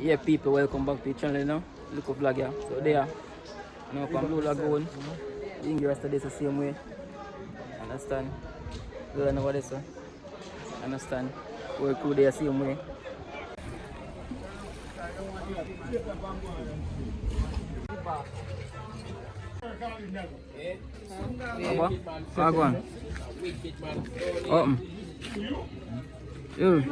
Yeah, people, welcome back to the channel now. Look up vlog, yeah. So there, now from Blue Lagoon. The English yesterday is the same way. Understand? We don't know what this is. Understand? We're cool there the same way. What? Go on. Oh. You.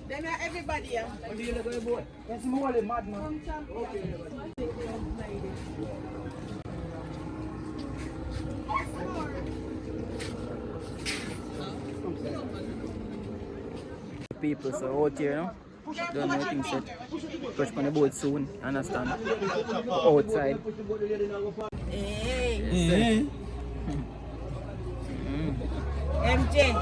Then everybody. That's more than mad, man. People so out here, you know. Don't know things yet. Touch on the boat soon, understand? Outside. Hey. MJ. Hey.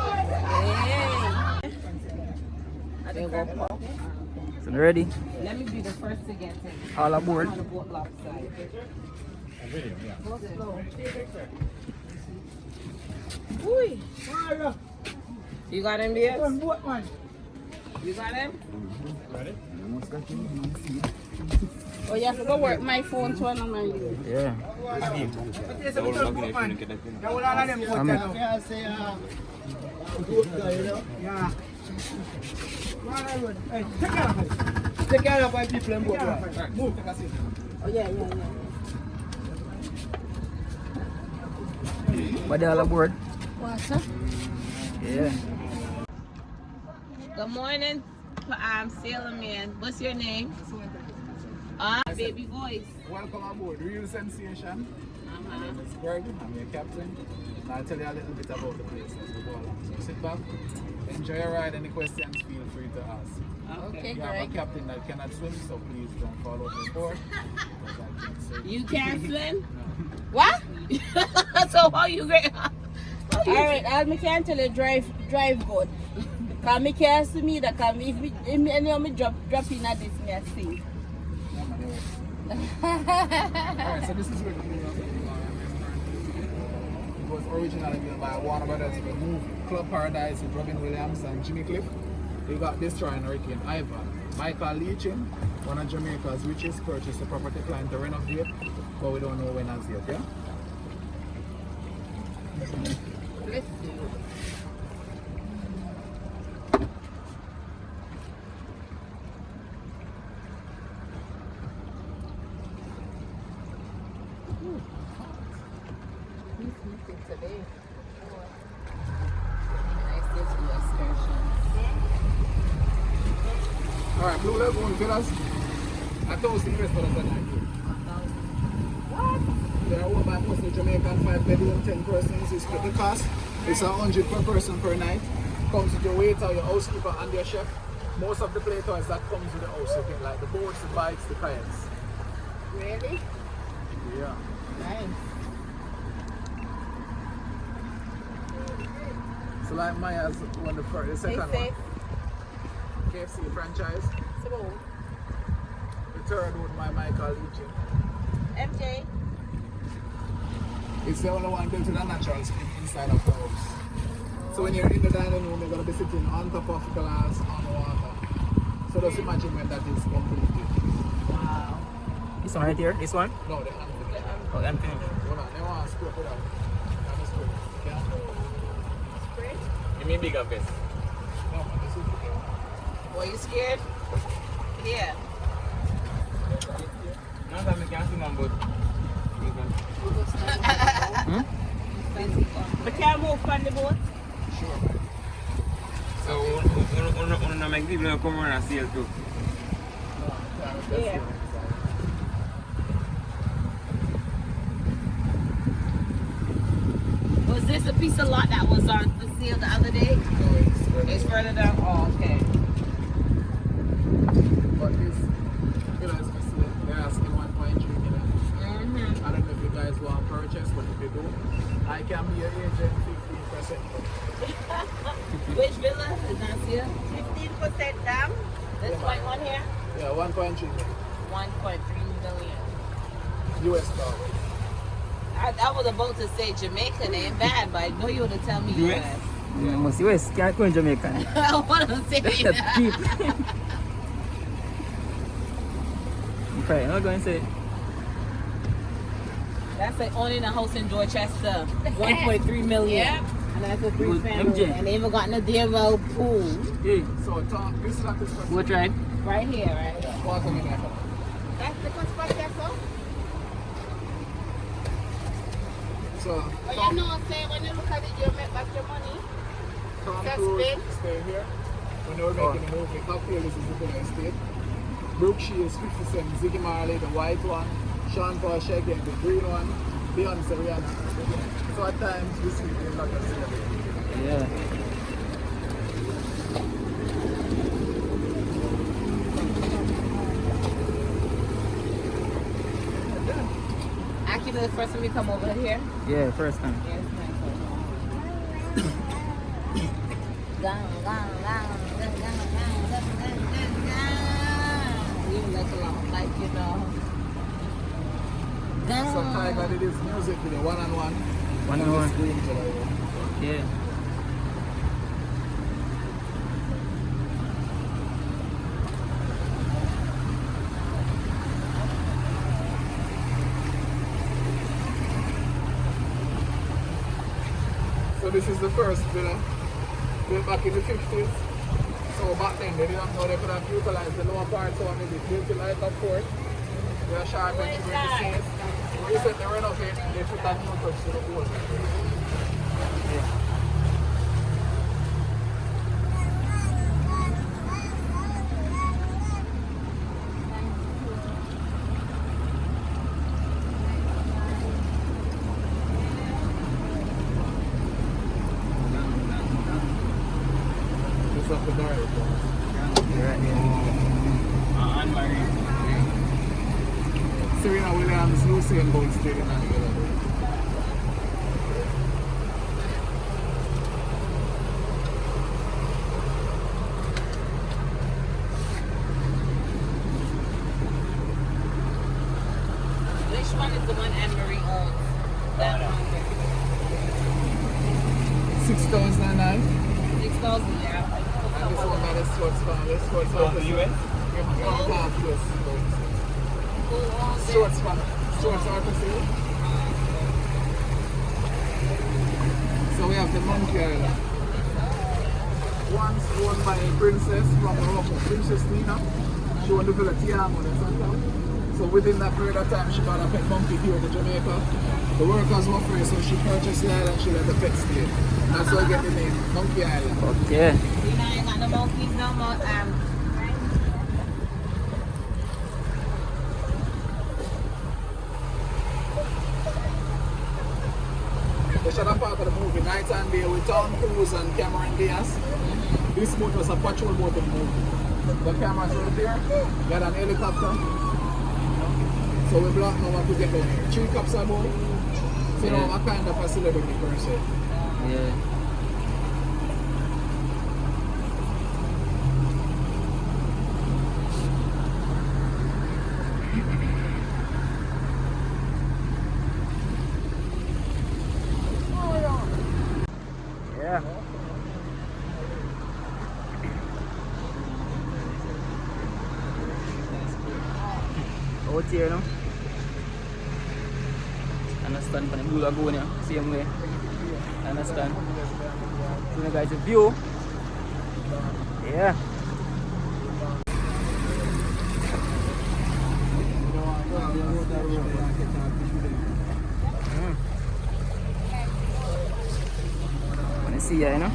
So ready? Let me be the first to get it. All aboard. On the boat left side. Let's go. Uy. You got him there? You got him? Oh, you have to go work my phone to one my Yeah. Take care of my people and move. Oh, yeah. But they all aboard? What's up? Yeah. Good morning, Sailor Man. What's your name? Baby voice. Welcome aboard, Real Sensation. My name is Greg, I'm your captain. And I'll tell you a little bit about the place as we go along. So sit back, enjoy your ride. Any questions, feel free to ask. Okay, We have a captain that cannot swim, so please don't fall overboard. You can't swim? What? So how you get? Alright, I can't tell you drive good. Cause me can't see me that can if me drop in at this me I see. Alright, so this is where the it was originally built by Warner Brothers for the movie Club Paradise with Robin Williams and Jimmy Cliff. They got destroyed in Hurricane Ivan. Michael Leachin, one of Jamaica's richest, purchased the property plan to renovate, but we don't know when as yet, yeah? Let's see. Alright, Blue Lagoon villas. 1,000 US dollars a night. What? They are owned by mostly Jamaican 5-bedroom, 10 persons. You split the cost. It's 100 per person per night. Comes with your waiter, your housekeeper, and your chef. Most of the play toys that comes with the house, you can like the boats, the bikes, the kayaks. Really? Yeah. Nice. So like Maya's won the second one. KFC franchise. So, The third one by Michael Leachin. MJ. It's the only one built with a natural spring inside of the house. So when you're in the dining room, you're going to be sitting on top of glass on water. So just imagine when that is completed. Wow. This one right here? This one? No, the unfinished. Oh, empty. Hold on, they want to scrape it out. Yeah. Spray? Give me bigger vest. No, man, this is okay. Were you scared? Yeah. No, I can't see one, but We can't move from the boat? Sure, man. so uno make people come around and see it too. Yeah. Was this a piece of lot that was on for sale the other day? No, It's further down. Oh, okay. But this, especially, they're asking 1.3 million. I don't know if you guys want to purchase, but if you do, I can be your agent 15%. Which villa is that here? 15% down. This white one here? Yeah, 1.3 million. 1.3 million. US dollars. I was about to say Jamaica, they ain't bad, but I know you would have tell me US. Yeah, must be West. Can't go in Jamaica. I want to say That's that. cheap. Okay, I'm not going to say. That's like owning a house in Dorchester, 1.3 million. Yep. And that's a three family. And they even got in a damn old pool. Hey, So, Tom, this is not this person. what tribe? Right here, right? Walk on in there. That's the first spot that's all? So, But Tom, you know what I'm saying? When you look at it, you make back your money. Tom That's Cruise big. stay here. When they were making the movie, Cocktail is the Villa Estate. Brooke Shields, 50 Cent, Ziggy Marley, the white one. Sean Paul Shaggy, the green one. Beyonce, Rihanna. So at times, this week is not a celebrity. Yeah. Ackeem, the first time you come over here? Yeah, first time. Yeah, it's nice. You like a lot, like, you know. Sometimes I did this music video, one-on-one. One-on-one. Just doing it, Yeah. So this is the first villa built back in the 50s. So back then they didn't know they could have utilized the lower part, so they built it like a fort. They are sharp and to the seas. Recently renovated, they put that new touch to the boat. This up the garden. Right here. Unmarried. Serena Williams, Lucien Bolt stayed in that villa. Which one is the one Anne-Marie owns? That one. 6,009. 6,000, yeah. And this one by the sports farm. The sports farm. the US? Who owns it? Sports farm. Sports RPC. So we have the Monkey Island. Once owned by a princess from Morocco, Princess Nina. She owned the villa Tiamo and something. So within that period of time, she bought a pet monkey here to Jamaica. The workers were free, so she purchased the island, she let the pet stay. That's how I get the name, Monkey Island. Okay. You know, ain't got no monkeys no more. The shadow part of the movie, Night and Day, with Tom Cruise and Cameron Diaz. This boat was a patrol boat in the movie. The cameras right there, got an helicopter. So we block now what to get down here. 3 cops above. So you know, I'm a kind of a celebrity person. Yeah. Yeah. Out here, no? Understand from the blue lagoon, yeah? Same way. Understand? So you guys a view. Yeah. Wanna see ya, you know?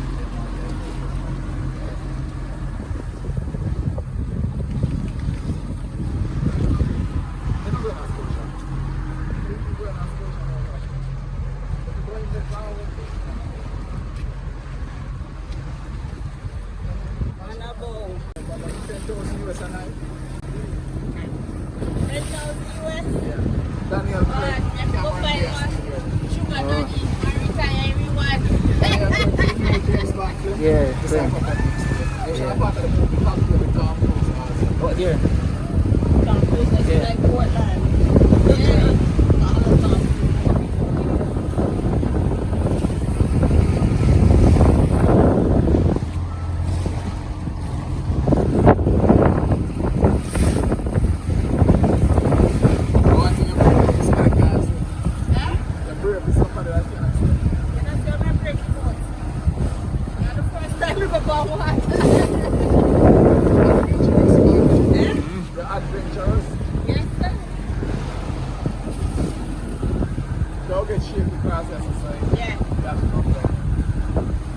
Daniel Craig, Cameron Diaz. James Bond film. Yeah, The same. second part. The shadow part of the movie, Cocktail with Tom Cruise also. Oh, here. Tom Cruise, like, Yeah. like Portland. Yeah.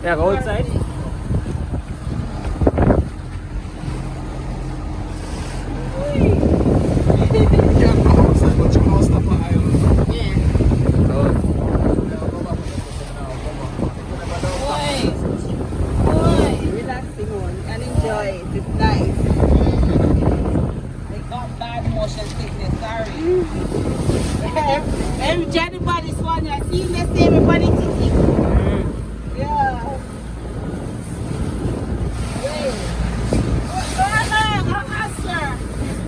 Yeah, go outside. You can't go outside, but you can stop at island. Yeah. Oh. Boy, relaxing one and enjoy it. It's nice. They got bad motion sickness, sorry. Everybody's one, I see let's say everybody thinking. Yeah. Wait. Sir.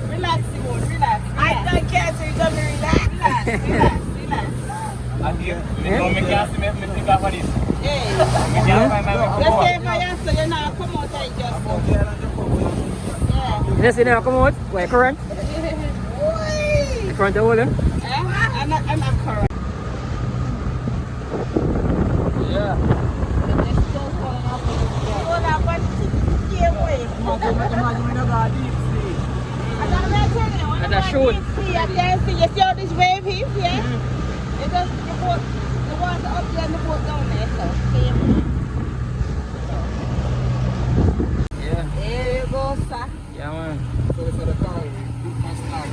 Relaxing one, relax. I don't care, so you're gonna relax. Relax. Hey. Let's say if I answer, you're not come out like just so. Yeah. Yes, you know, come out. Wait, current. Boy. Current the hole, eh? I'm not correct. Yeah. And a shoot. I can see, you see all this wave here, yeah? It just, the water up there and the boat down there, so same. Yeah. There you go, sir. Yeah, man. So for the car, we can start.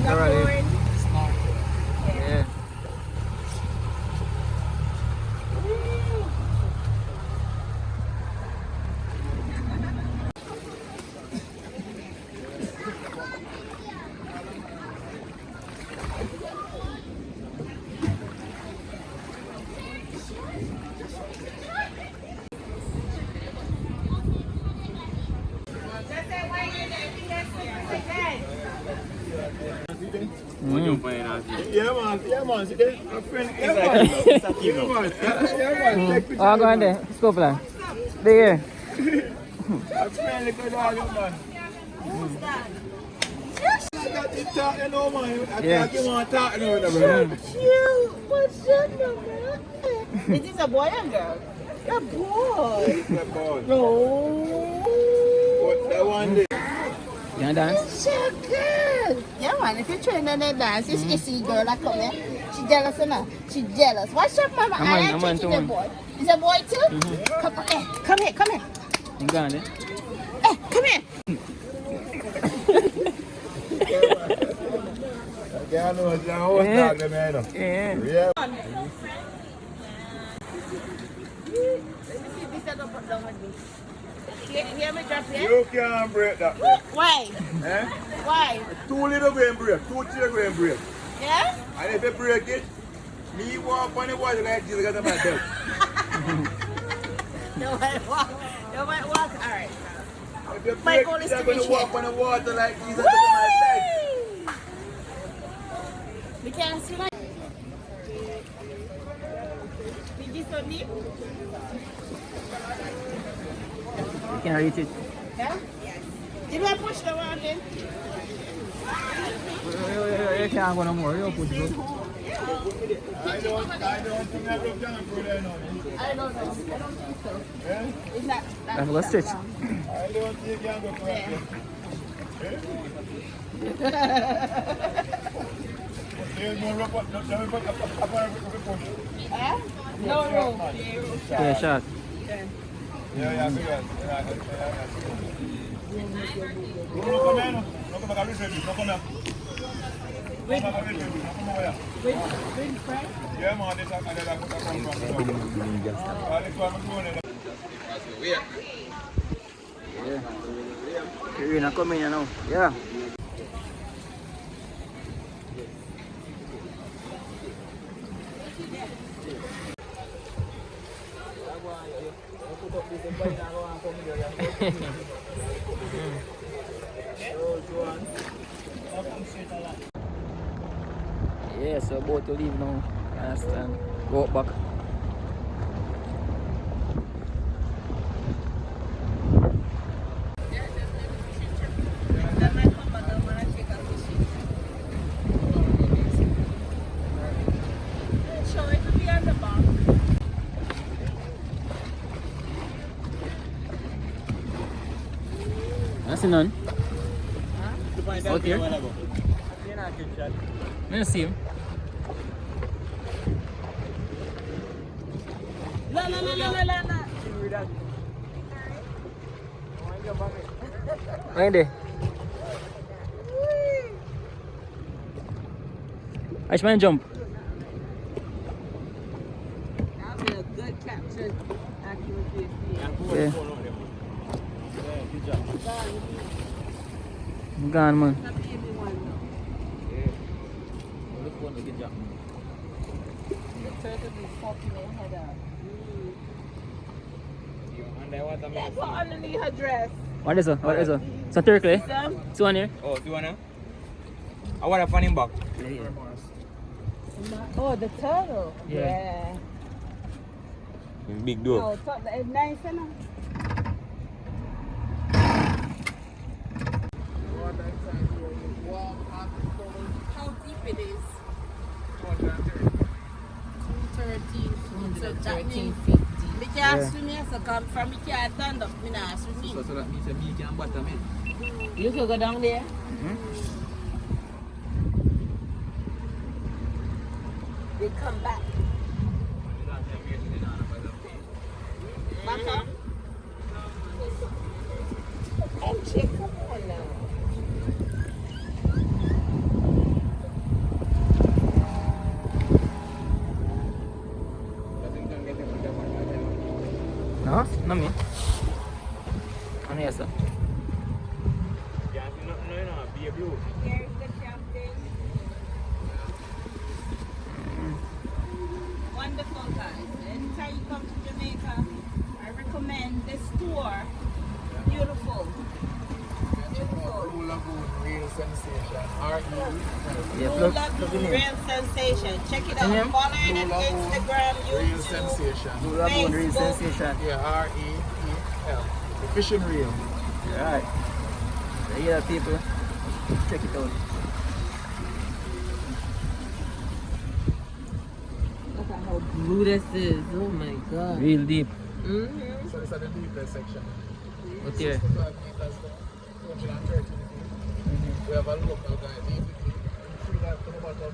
Alright. Start. Yeah. Yeah, man. See there? A friend. Yeah, man. It's Ackeem now. Yeah, man. Take picture. Oh, go on there. Scope line. There. A friend, look at all you, man. I got to talk, you know, man. I can't give one talk, you know, bro. Cute. What's your number? Is this a boy and girl? A boy. No. What that one day? You wanna dance? So good. Yeah, man. If you're training on that dance, you see girl that come here. She jealous enough. She jealous. What's your mama? I'm on, She's a boy. Is a boy too? Come here. You go on there. Come here. Yeah, I know. It's a whole dog, them, you know. Yeah. Yeah. Let me see if this is up down with me. Hear me drop here? You can't break that, bro. Why? Eh? Why? 2 little grain break, 2 chair grain break. Yeah? And if you break it, me walk on the water like Jesus got on my belt. Nobody walk. Alright. If you My break goal it, is you're to going reach to walk here. on the water like Jesus got on my belt. We can't see like. Did you so deep? You can reach it. Yeah? Did I push the one then? You can't go no more. You push it. I don't think I can go there now. I don't know. I don't think so. Eh? It's not. I'm going to stretch. I don't think you can go for that. There's no rope up, no rope up. Eh? No room. Yeah, shot. Yeah, I figured. No come here, no come back, no come here. With With friends? yeah, man, this is come from. Yeah. You're not coming here now. Yeah. Yeah, so about to leave now. You understand? Go back. That's none. Out here? I don't see him. No. Right there. Ashman jump. That'll be a good capture accuracy. Yeah. Gone, man. That baby one though. The turtle is popping their head out. Let's go underneath her dress. What is it? What is it? It's a turkey. Some? It's one here. Oh, if you wanna? I want a funny back. Oh, the turtle. Yeah. Big door. Oh, turtle is nice, you know. How deep it is? 213 feet. So that means me can't swim here, so come from me can't stand up, me not swim. So that means me can bottom it. You can go down there. They come back. Back up. And check, come on now. No? No me. Ano yes, sir? Here's the captain. Wonderful, guys. Anytime you come to Jamaica, I recommend this tour. Beautiful. Blue Lagoon, real sensation. Yeah, Blue look Lagoon, in real sensation. Check it out. Yeah. Follow it on Blue Lagoon, Instagram, real YouTube. sensation. Blue Lagoon, real Facebook. sensation. Yeah, R-E-E-L. The fishing reel. Alright. So yeah, people, check it out. Look at how blue this is. Oh my god. Real deep. Mm-hmm. So it's at the deepest section. But here. 65 meters down, 230 feet. We have a local guy, David. Free that to the bottom.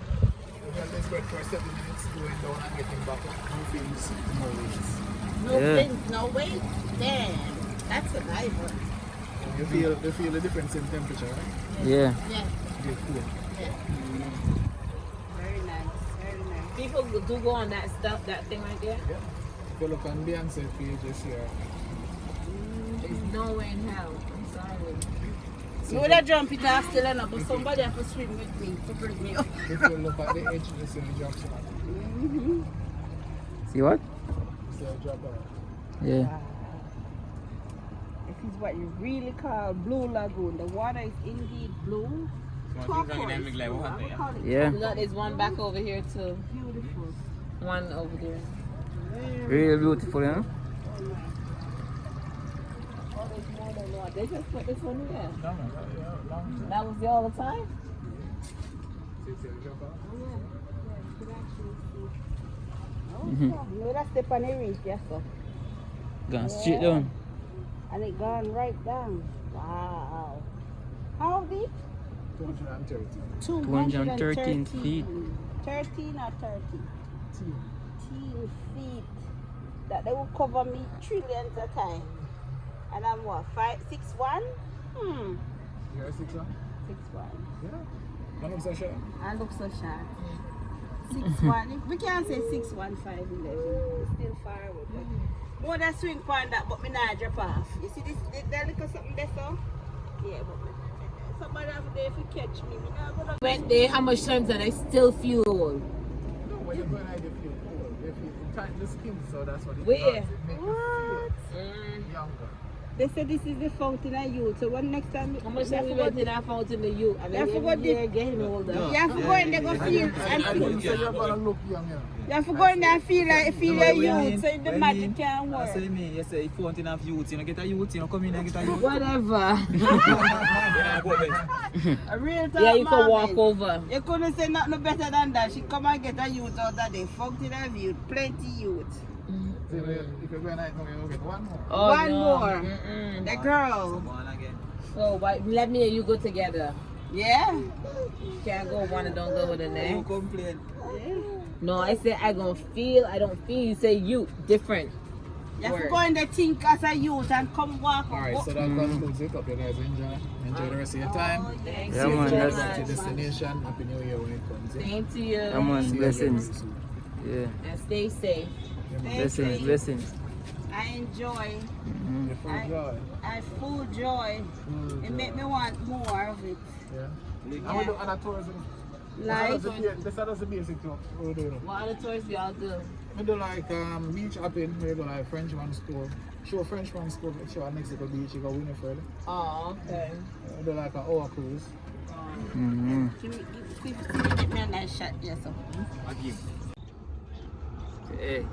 We held this bread for 7 minutes, going down and getting back up. No fins, no weights. No Yeah. fins, no weight. Damn. That's a diver. You feel the difference in temperature, right? Yeah. Yeah. Get cool. Yeah. Very nice. Very nice. People do go on that stuff, that thing right there. Yeah. If you look on Beyonce pages here, There's no way in hell. I'm sorry. You would have jumped it off still enough, but somebody have to swim with me to bring me up. if you look at the edge, you see the drop shot. See what? You see the drop out. Yeah. This is what you really call Blue Lagoon. The water is indeed blue. Turquoise blue. I would call it Yeah. turquoise. There's one back over here too. Beautiful. One over there. Real beautiful, you know? Oh, there's more than one. They just put this one here. Long. That was there all the time? See the drop out? Oh, yeah. Yeah, you could actually see. Oh, Mhm. you know that step on the reef, yes, sir. Gone straight down. And it gone right down. Wow. How deep? 230. 213 feet. 13 or 30? 2. 13 feet. That they will cover me trillions of times. And I'm what, 6'1"? You're a 6'1"? 6'1". Yeah. I look so sure. I look so sharp. 6'1". We can't say 6'1", 5'11". It's still far away. More than swing point that, but me not drop off. You see this little something there, so? Yeah, but somebody over there if you catch me, me not gonna. Went there, how much times and I still feel old? No, when you're going, I feel cool. If you tighten the skin, so that's what it Where? does. It makes you What? feel younger. They said this is the fountain of youth. So when next time How much time we went in that fountain the youth? I mean, Yeah, I forgot every year getting older. you have to go in there go feel and I feel. think so you're gonna look young, yeah. You have to go in there and feel like feel your youth so the magic can That's work. what I mean. You say, if you want to have youth, you know, get a youth, you know, come in and get a youth. Whatever. A real time Yeah, you can walk Marvin. over. You couldn't say nothing better than that. She come and get a youth out of there. Fountain of youth. Plenty youth. See, if you're going out, you'll get one more. Oh, One no. more. Mm-mm. The girl. One again. So let me and you go together. Yeah. Can't go one and don't go with the You next. complain. No, I said I gonna feel. I don't feel. You say you different. You have to Word. go in the think as a youth and come walk. Alright, so that concludes it. Hope you guys enjoy the rest of your time. Thanks Yeah, you man, so that's- Back to much. destination. Happy New Year when it comes. Same to you. Come on, See you blessings. again Yeah, And stay safe. blessings, blessings. I enjoy. Mhm. You full joy. I full joy. Full It joy. make me want more of it. Yeah. And we do other tourism. Like, This is the basic tour. We do. What other tours do y'all do? We do like beach hopping. We go like Frenchman school. Show Frenchman school. Show Mexico Beach. You go Winifred. Oh, okay. We do like an hour cruise. Mhm. give me a nice shot, yes, sir. Ackeem. Hey.